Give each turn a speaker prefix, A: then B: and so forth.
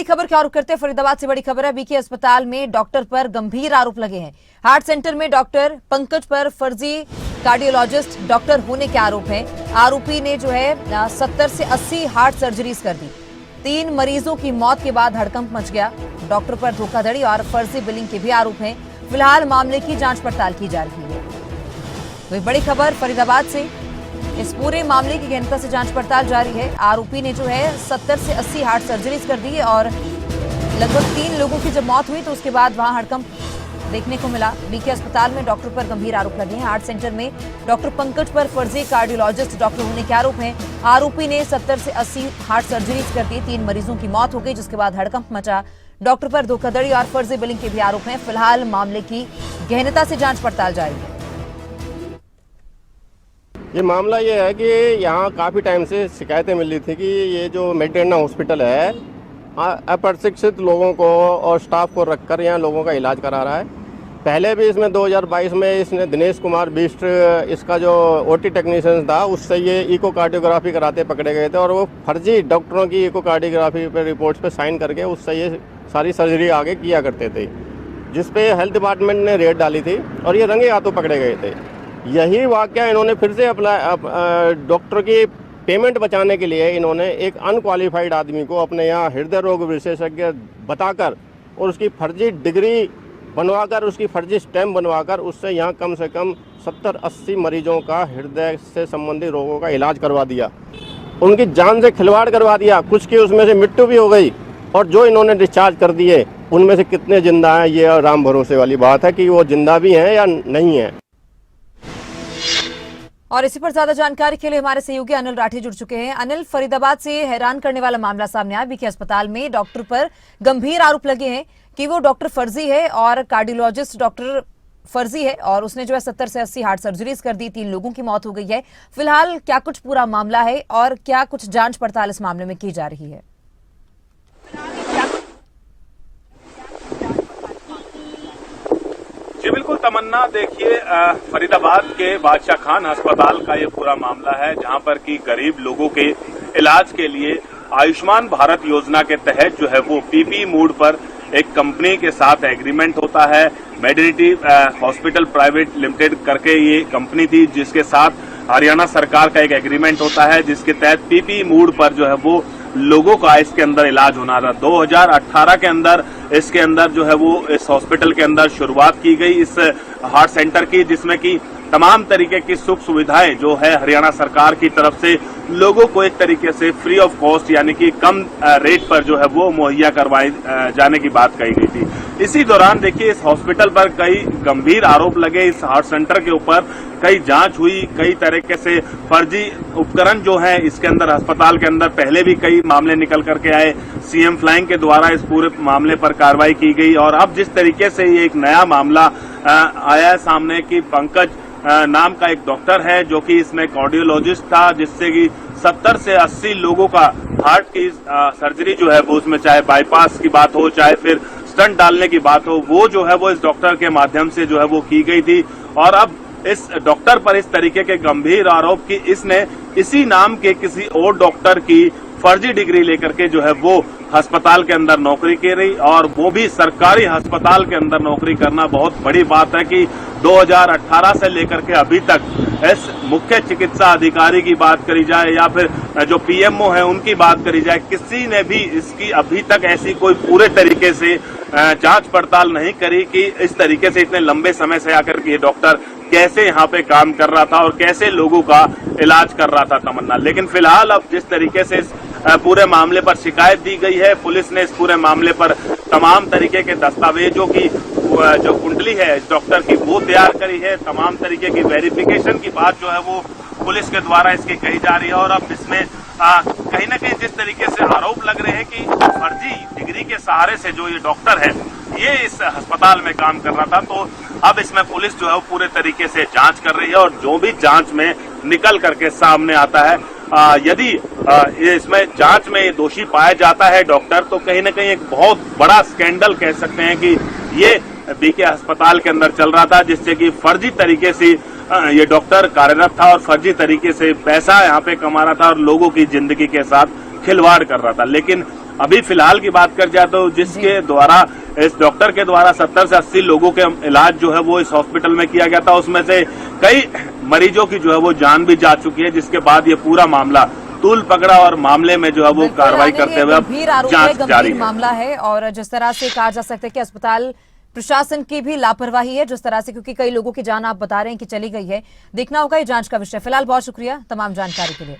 A: खबर क्या और करते हैं फरीदाबाद से। बड़ी खबर है, बीके अस्पताल में डॉक्टर पर गंभीर आरोप लगे हैं। हार्ट सेंटर में डॉक्टर पंकज पर फर्जी कार्डियोलॉजिस्ट डॉक्टर होने के आरोप हैं। आरोपी ने जो है 70 से 80 हार्ट सर्जरीज कर दी। 3 मरीजों की मौत के बाद हड़कंप मच गया। डॉक्टर पर धोखाधड़ी और फर्जी बिलिंग के भी आरोप हैं। फिलहाल मामले की जांच पड़ताल की जा रही है। तो बड़ी खबर फरीदाबाद से, इस पूरे मामले की गहनता से जांच पड़ताल जारी है। आरोपी ने जो है 70 से 80 हार्ट सर्जरीज कर दी और लगभग 3 लोगों की जब मौत हुई तो उसके बाद वहां हड़कंप देखने को मिला। बीके अस्पताल में डॉक्टर पर गंभीर आरोप लगे हैं। हार्ट सेंटर में डॉक्टर पंकज पर फर्जी कार्डियोलॉजिस्ट डॉक्टर होने के आरोप हैं। आरोपी ने 70 से 80 हार्ट सर्जरीज कर दी। 3 मरीजों की मौत हो गई, जिसके बाद हड़कंप मचा। डॉक्टर पर धोखाधड़ी और फर्जी बिलिंग के भी आरोप हैं। फिलहाल मामले की गहनता से जांच पड़ताल जारी है।
B: ये मामला ये है कि यहाँ काफ़ी टाइम से शिकायतें मिल रही थी कि ये जो मेडिटेना हॉस्पिटल है अप्रशिक्षित लोगों को और स्टाफ को रखकर यहाँ लोगों का इलाज करा रहा है। पहले भी इसमें 2022 में इसने दिनेश कुमार बिष्ट इसका जो ओटी टेक्नीशियन था उससे ये इकोकार्डियोग्राफी कराते पकड़े गए थे और वो फर्जी डॉक्टरों की इकोकार्डियोग्राफी पे रिपोर्ट्स पे साइन करके उससे ये सारी सर्जरी आगे किया करते थे, जिस पे हेल्थ डिपार्टमेंट ने रेड डाली थी और ये रंगे हाथों पकड़े गए थे। यही वाकया इन्होंने फिर से डॉक्टर की पेमेंट बचाने के लिए इन्होंने एक अनक्वालिफाइड आदमी को अपने यहाँ हृदय रोग विशेषज्ञ बताकर और उसकी फर्जी डिग्री बनवाकर, उसकी फर्जी स्टैम्प बनवाकर उससे यहाँ कम से कम 70-80 मरीजों का हृदय से संबंधित रोगों का इलाज करवा दिया। उनकी जान से खिलवाड़ करवा दिया। कुछ की उसमें से मृत्यु भी हो गई और जो इन्होंने डिस्चार्ज कर दिए उनमें से कितने जिंदा हैं ये राम भरोसे वाली बात है कि वो जिंदा भी हैं या नहीं है।
A: और इसी पर ज्यादा जानकारी के लिए हमारे सहयोगी अनिल राठी जुड़ चुके हैं। अनिल, फरीदाबाद से हैरान करने वाला मामला सामने आया। बीके अस्पताल में डॉक्टर पर गंभीर आरोप लगे हैं कि वो डॉक्टर फर्जी है और कार्डियोलॉजिस्ट डॉक्टर फर्जी है और उसने जो है 70 से 80 हार्ट सर्जरीज कर दी। 3 लोगों की मौत हो गई है। फिलहाल क्या कुछ पूरा मामला है और क्या कुछ जांच पड़ताल इस मामले में की जा रही है?
C: जी बिल्कुल तमन्ना, देखिए फरीदाबाद के बादशाह खान अस्पताल का ये पूरा मामला है, जहां पर कि गरीब लोगों के इलाज के लिए आयुष्मान भारत योजना के तहत जो है वो पीपी मोड पर एक कंपनी के साथ एग्रीमेंट होता है। मेडिनिटी हॉस्पिटल प्राइवेट लिमिटेड करके ये कंपनी थी, जिसके साथ हरियाणा सरकार का एक एग्रीमेंट होता है, जिसके तहत पीपी मोड पर जो है वो लोगों का इसके अंदर इलाज होना था। 2018 के अंदर इसके अंदर जो है वो इस हॉस्पिटल के अंदर शुरुआत की गई इस हार्ट सेंटर की, जिसमें कि तमाम तरीके की सुख सुविधाएं जो है हरियाणा सरकार की तरफ से लोगों को एक तरीके से फ्री ऑफ कॉस्ट यानी कि कम रेट पर जो है वो मुहैया करवाई जाने की बात कही गई थी। इसी दौरान देखिए इस हॉस्पिटल पर कई गंभीर आरोप लगे। इस हार्ट सेंटर के ऊपर कई जांच हुई, कई तरीके से फर्जी उपकरण जो है इसके अंदर अस्पताल के अंदर पहले भी कई मामले निकल करके आए। सीएम फ्लाइंग के द्वारा इस पूरे मामले पर कार्रवाई की गई और अब जिस तरीके से ये एक नया मामला आया है सामने कि पंकज नाम का एक डॉक्टर है जो कि इसमें कार्डियोलॉजिस्ट था, जिससे कि 70 से 80 लोगों का हार्ट की सर्जरी जो है वो उसमें चाहे बाईपास की बात हो चाहे फिर स्टंट डालने की बात हो, वो जो है वो इस डॉक्टर के माध्यम से जो है वो की गई थी। और अब इस डॉक्टर पर इस तरीके के गंभीर आरोप कि इसने इसी नाम के किसी और डॉक्टर की फर्जी डिग्री लेकर के जो है वो अस्पताल के अंदर नौकरी की रही और वो भी सरकारी अस्पताल के अंदर नौकरी करना बहुत बड़ी बात है कि 2018 से लेकर के अभी तक इस मुख्य चिकित्सा अधिकारी की बात करी जाए या फिर जो पीएमओ है उनकी बात करी जाए, किसी ने भी इसकी अभी तक ऐसी कोई पूरे तरीके से जांच पड़ताल नहीं करी कि इस तरीके से इतने लंबे समय से आकर के ये डॉक्टर कैसे यहाँ पे काम कर रहा था और कैसे लोगों का इलाज कर रहा था तमन्ना। लेकिन फिलहाल अब जिस तरीके से इस पूरे मामले पर शिकायत दी गई है, पुलिस ने इस पूरे मामले पर तमाम तरीके के दस्तावेजों की जो कुंडली है इस डॉक्टर की वो तैयार करी है। तमाम तरीके की वेरिफिकेशन की बात जो है वो पुलिस के द्वारा इसकी कही जा रही है और अब इसमें कहीं ना कहीं जिस तरीके से आरोप लग रहे हैं कि फर्जी डिग्री के सहारे से जो ये डॉक्टर है ये इस अस्पताल में काम कर रहा था, तो अब इसमें पुलिस जो है वो पूरे तरीके से जांच कर रही है और जो भी जांच में निकल करके सामने आता है, यदि इसमें जांच में दोषी पाया जाता है डॉक्टर, तो कहीं ना कहीं एक बहुत बड़ा स्कैंडल कह सकते हैं कि ये बीके अस्पताल के अंदर चल रहा था, जिससे कि फर्जी तरीके से ये डॉक्टर कार्यरत था और फर्जी तरीके से पैसा यहाँ पे कमा रहा था और लोगों की जिंदगी के साथ खिलवाड़ कर रहा था। लेकिन अभी फिलहाल की बात कर जाए तो जिसके द्वारा, इस डॉक्टर के द्वारा 70 से 80 लोगों के इलाज जो है वो इस हॉस्पिटल में किया गया था, उसमें से कई मरीजों की जो है वो जान भी जा चुकी है, जिसके बाद ये पूरा मामला तूल पकड़ा और मामले में जो है वो कार्रवाई करते हुए अब जांच जारी है।
A: मामला है और जिस तरह से कहा जा सकता है कि अस्पताल प्रशासन की भी लापरवाही है जिस तरह से, क्योंकि कई लोगों की जान आप बता रहे हैं कि चली गई है। देखना होगा ये जांच का विषय। फिलहाल बहुत शुक्रिया तमाम जानकारी के लिए।